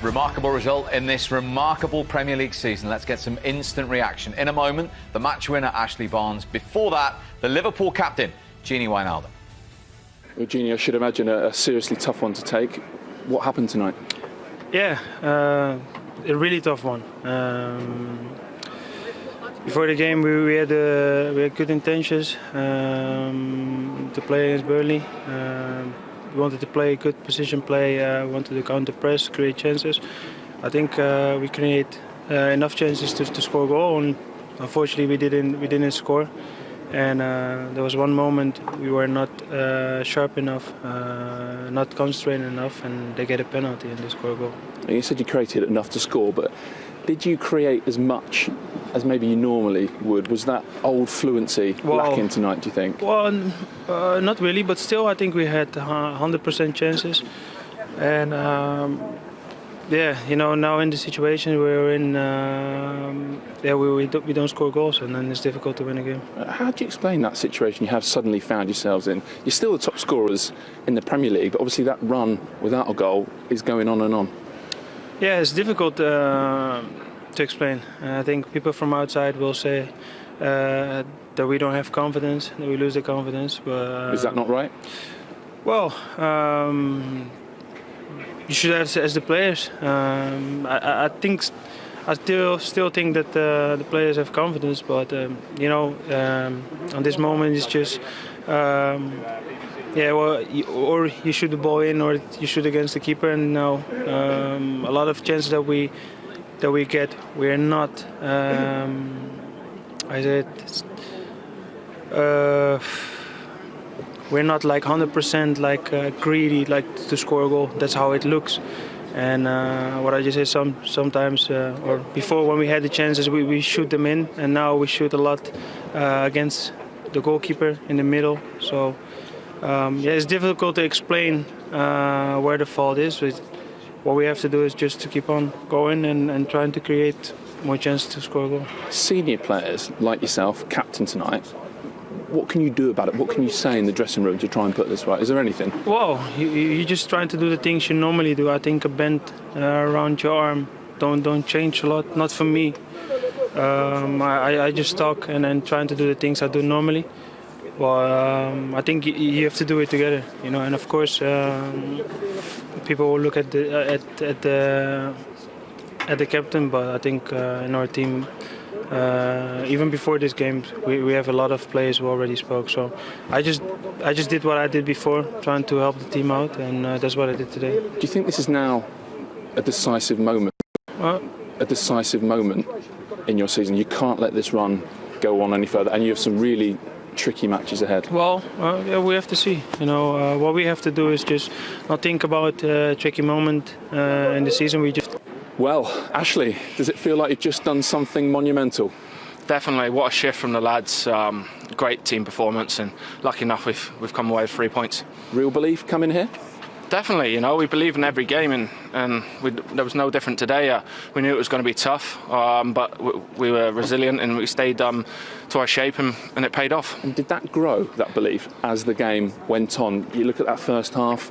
Remarkable result in this remarkable Premier League season. Let's get some instant reaction. In a moment, the match winner, Ashley Barnes. Before that, the Liverpool captain, Wijnaldum. Well, Gini, I should imagine a seriously tough one to take. What happened tonight? Yeah, a really tough one. Before the game, we had good intentions to play against Burnley. We wanted to play good position play, wanted to counter press, create chances. I think we create enough chances to score a goal, and unfortunately we didn't score. And there was one moment we were not sharp enough, not concentrated enough, and they get a penalty and they score a goal. You said you created enough to score, but did you create as much as maybe you normally would? Was that old fluency lacking tonight, do you think? Well, not really, but still I think we had 100% chances. And yeah, you know, now in the situation we're in, yeah, we don't score goals, and then it's difficult to win a game. How do you explain that situation you have suddenly found yourselves in? You're still the top scorers in the Premier League, but obviously that run without a goal is going on and on. Yeah, it's difficult to explain. I think people from outside will say that we don't have confidence, that we lose the confidence. But is that not right? Well, you should ask the players. I still think that the players have confidence, but you know, on this moment it's just. Yeah, well, or you shoot the ball in, or you shoot against the keeper. And now, a lot of chances that we get, we're not. We're not like 100% like greedy, like to score a goal. That's how it looks. And what I just said, sometimes or before when we had the chances, we shoot them in, and now we shoot a lot against the goalkeeper in the middle. So. Yeah, it's difficult to explain where the fault is. But what we have to do is just to keep on going and trying to create more chances to score a goal. Senior players like yourself, captain tonight, what can you do about it? What can you say in the dressing room to try and put this right? Is there anything? Well, you're just trying to do the things you normally do. I think a bend around your arm don't change a lot. Not for me. I just talk and then trying to do the things I do normally. Well, I think you have to do it together, you know. And of course, people will look at the captain, but I think in our team, even before this game, we have a lot of players who already spoke. So I just did what I did before, trying to help the team out, and that's what I did today. Do you think this is now a decisive moment? A decisive moment in your season. You can't let this run go on any further, and you have some really tricky matches ahead. Well, yeah, we have to see. You know, what we have to do is just not think about a tricky moment in the season. We just. Well, Ashley, does it feel like you've just done something monumental? Definitely. What a shift from the lads. Great team performance, and lucky enough we've come away with 3 points. Real belief coming here? Definitely, you know, we believe in every game, and there was no different today. We knew it was going to be tough, but we were resilient and we stayed to our shape, and it paid off. And did that grow, that belief, as the game went on? You look at that first half,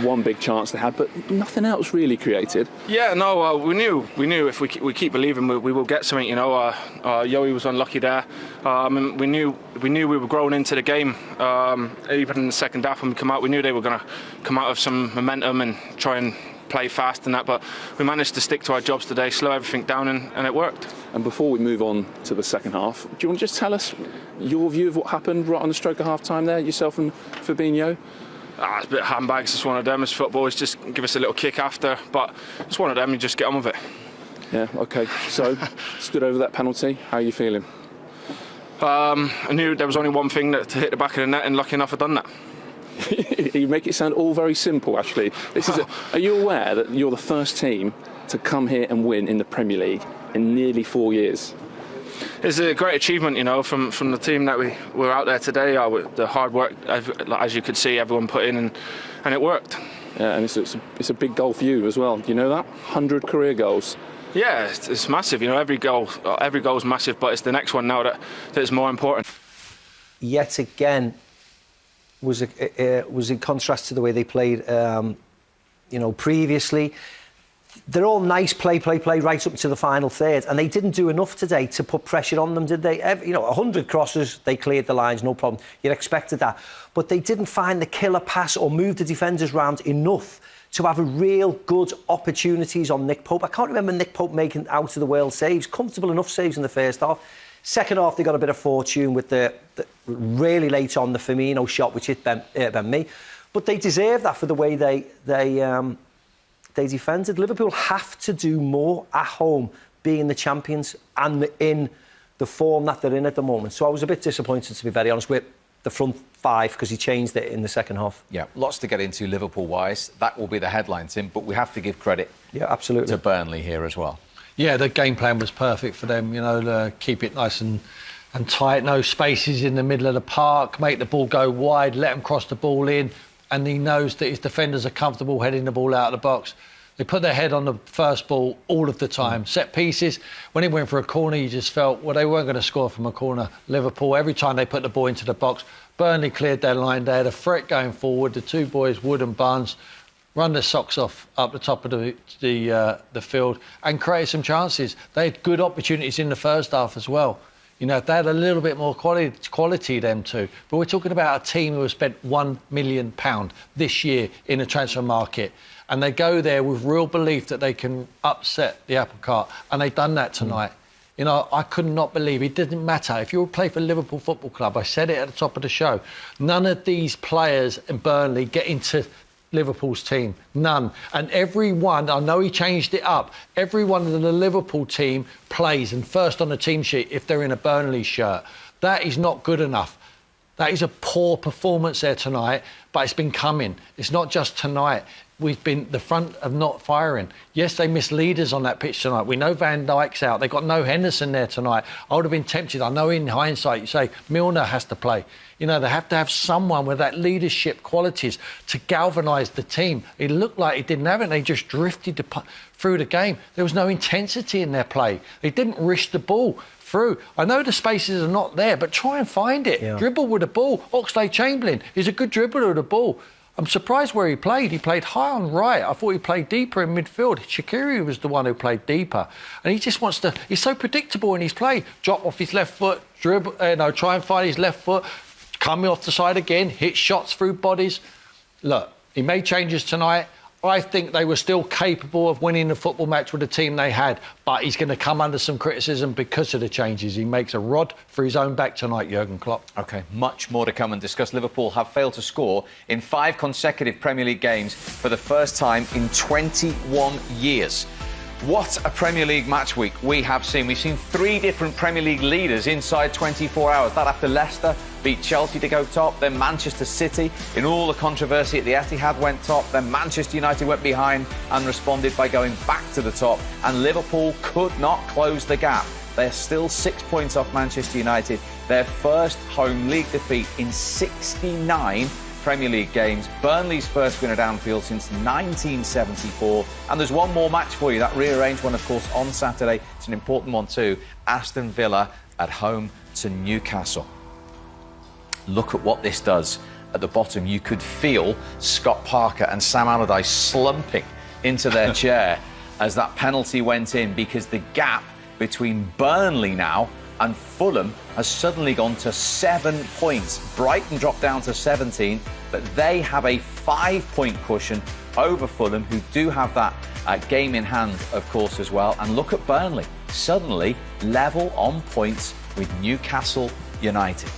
one big chance they had, but nothing else really created. Yeah, no, we knew if we keep believing, we will get something. You know, Yowie was unlucky there, and we knew we were growing into the game. Even in the second half when we come out, we knew they were going to come out of some momentum and try and play fast and that, but we managed to stick to our jobs today, slow everything down, and it worked. And before we move on to the second half, do you want to just tell us your view of what happened right on the stroke of half time there, yourself and Fabinho? It's a bit of handbags. It's one of them. As football, it's just give us a little kick after, but it's one of them. You just get on with it. Yeah. Okay. So stood over that penalty. How are you feeling? I knew there was only one thing to hit the back of the net, and lucky enough I've done that. You make it sound all very simple, actually. Are you aware that you're the first team to come here and win in the Premier League in nearly 4 years? It's a great achievement, you know, from the team that we were out there today. The hard work, as you could see, everyone put in, and it worked. Yeah, and it's a big goal for you as well. Do you know that? 100 career goals. Yeah, it's massive. You know, every goal is massive, but it's the next one now that is more important. Yet again, was in contrast to the way they played, you know, previously. they're all nice play right up to the final third, and they didn't do enough today to put pressure on them, did they? 100 crosses, they cleared the lines, no problem. You'd expected that. But they didn't find the killer pass or move the defenders round enough to have a real good opportunities on Nick Pope. I can't remember Nick Pope making out of the world saves, comfortable enough saves in the first half. Second half, they got a bit of fortune with the really late on the Firmino shot, which hit me. But they deserve that for the way they defended. Liverpool have to do more at home, being the champions and in the form that they're in at the moment. So I was a bit disappointed, to be very honest, with the front five, because he changed it in the second half. Yeah, lots to get into Liverpool-wise. That will be the headline, Tim, but we have to give credit absolutely to Burnley here as well. Yeah, the game plan was perfect for them, keep it nice and tight, no spaces in the middle of the park, make the ball go wide, let them cross the ball in, and he knows that his defenders are comfortable heading the ball out of the box. They put their head on the first ball all of the time. Set pieces, when he went for a corner, you just felt, well, they weren't going to score from a corner. Liverpool, every time they put the ball into the box, Burnley cleared their line. They had a threat going forward. The two boys, Wood and Barnes, run their socks off up the top of the field and created some chances. They had good opportunities in the first half as well. They had a little bit more quality, them two. But we're talking about a team who has spent £1 million this year in the transfer market. And they go there with real belief that they can upset the apple cart. And they've done that tonight. I could not believe it. Didn't matter. If you play for Liverpool Football Club, I said it at the top of the show, none of these players in Burnley get into Liverpool's team. None. And everyone, I know he changed it up, everyone in the Liverpool team plays and first on the team sheet if they're in a Burnley shirt. That is not good enough. That is a poor performance there tonight, but it's been coming. It's not just tonight. The front of not firing. Yes, they missed leaders on that pitch tonight. We know Van Dijk's out. They've got no Henderson there tonight. I would have been tempted. I know in hindsight you say Milner has to play. They have to have someone with that leadership qualities to galvanise the team. It looked like it didn't have it. They just drifted through the game. There was no intensity in their play. They didn't rush the ball through. I know the spaces are not there, but try and find it. Yeah. Dribble with the ball. Oxlade-Chamberlain is a good dribbler of the ball. I'm surprised where he played. He played high on right. I thought he played deeper in midfield. Shaqiri was the one who played deeper. And he just wants to... He's so predictable in his play. Drop off his left foot, dribble, try and find his left foot, coming off the side again, hit shots through bodies. Look, he made changes tonight. I think they were still capable of winning the football match with the team they had, but he's going to come under some criticism because of the changes. He makes a rod for his own back tonight, Jurgen Klopp. OK, much more to come and discuss. Liverpool have failed to score in 5 consecutive Premier League games for the first time in 21 years. What a Premier League match week we have seen. We've seen 3 different Premier League leaders inside 24 hours. That after Leicester beat Chelsea to go top, then Manchester City, in all the controversy at the Etihad, went top, then Manchester United went behind and responded by going back to the top, and Liverpool could not close the gap. They're still 6 points off Manchester United, their first home league defeat in 69 Premier League games, Burnley's first win at Anfield since 1974, and there's one more match for you, that rearranged one, of course, on Saturday. It's an important one too. Aston Villa at home to Newcastle. Look at what this does at the bottom. You could feel Scott Parker and Sam Allardyce slumping into their chair as that penalty went in, because the gap between Burnley now and Fulham has suddenly gone to 7 points. Brighton dropped down to 17, but they have a 5-point cushion over Fulham, who do have that game in hand, of course, as well. And look at Burnley, suddenly level on points with Newcastle United.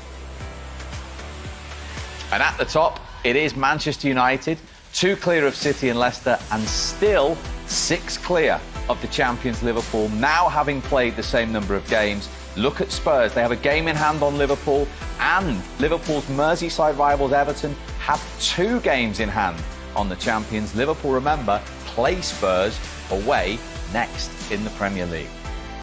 And at the top, it is Manchester United, 2 clear of City and Leicester, and still 6 clear of the champions Liverpool, now having played the same number of games. Look at Spurs. They have a game in hand on Liverpool, and Liverpool's Merseyside rivals Everton have 2 games in hand on the champions. Liverpool, remember, play Spurs away next in the Premier League.